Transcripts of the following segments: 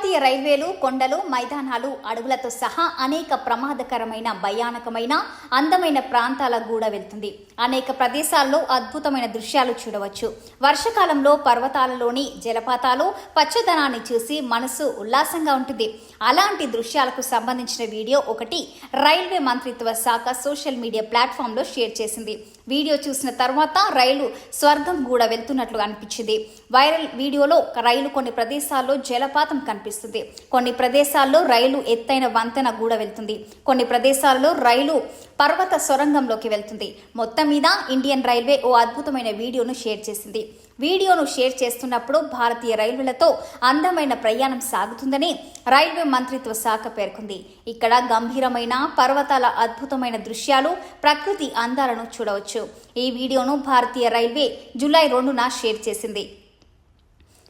భారతీయ రైల్వేలు కొండలు, మైదానాలు, అడవులతో సహా అనేక ప్రమాదకరమైన, భయానకమైన, అందమైన ప్రాంతాల గూడ వెళ్తుంది. అనేక ప్రదేశాల్లో అద్భుతమైన దృశ్యాలు చూడవచ్చు. వర్షకాలంలో పర్వతాలలోని జలపాతాలు, పచ్చదనాన్ని చూసి మనసు ఉల్లాసంగా ఉంటుంది. అలాంటి దృశ్యాలకు సంబంధించిన వీడియో ఒకటి రైల్వే మంత్రిత్వ శాఖ సోషల్ మీడియా ప్లాట్ఫామ్లో షేర్ చేసింది. వీడియో చూసిన తర్వాత రైలు స్వర్గం గూడ వెళ్తున్నట్లు అనిపించింది. వైరల్ వీడియోలో రైలు కొన్ని ప్రదేశాల్లో జలపాతం కనిపిస్తుంది. కొన్ని ప్రదేశాల్లో రైలు ఎత్తైన వంతెన గూడ వెళ్తుంది. కొన్ని ప్రదేశాల్లో రైలు పర్వత సొరంగంలోకి వెళ్తుంది. మొత్తం మీద ఇండియన్ రైల్వే ఓ అద్భుతమైన వీడియోను షేర్ చేసింది. వీడియోను షేర్ చేస్తున్నప్పుడు భారతీయ రైల్వేలతో అందమైన ప్రయాణం సాగుతుందని రైల్వే మంత్రిత్వ శాఖ పేర్కొంది. ఇక్కడ గంభీరమైన పర్వతాల అద్భుతమైన దృశ్యాలు, ప్రకృతి అందాలను చూడవచ్చు. ఈ వీడియోను భారతీయ రైల్వే జూలై 2న షేర్ చేసింది.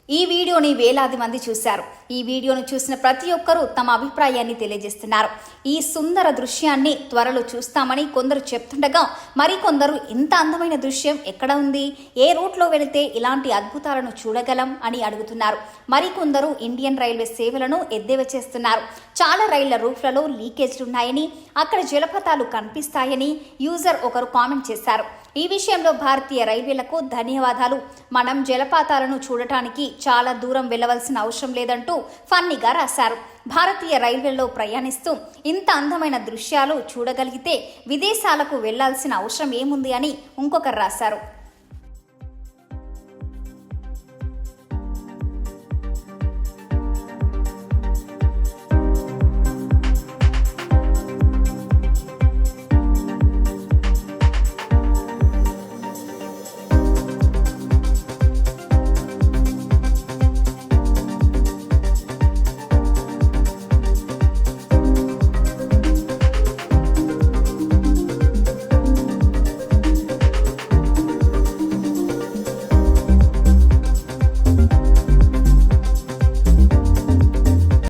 ఈ వీడియోని వేలాది మంది చూశారు. ఈ వీడియోను చూసిన ప్రతి ఒక్కరూ తమ అభిప్రాయాన్ని తెలియజేస్తున్నారు. ఈ సుందర దృశ్యాన్ని త్వరలో చూస్తామని కొందరు చెప్తుండగా, మరికొందరు ఇంత అందమైన దృశ్యం ఎక్కడ ఉంది, ఏ రూట్లో వెళితే ఇలాంటి అద్భుతాలను చూడగలం అని అడుగుతున్నారు. మరికొందరు ఇండియన్ రైల్వే సేవలను ఎద్దేవా చేస్తున్నారు. చాలా రైళ్ల రూఫ్లలో లీకేజ్లు ఉన్నాయని, అక్కడ జలపాతాలు కనిపిస్తాయని యూజర్ ఒకరు కామెంట్ చేశారు. ఈ విషయంలో భారతీయ రైల్వేలకు ధన్యవాదాలు. మనం జలపాతాలను చూడటానికి చాలా దూరం వెళ్లవలసిన అవసరం లేదంటూ ఫన్నీగా రాశారు. భారతీయ రైల్వేలో ప్రయాణిస్తూ ఇంత అందమైన దృశ్యాలు చూడగలిగితే విదేశాలకు వెళ్లాల్సిన అవసరం ఏముంది అని ఇంకొకరు రాశారు.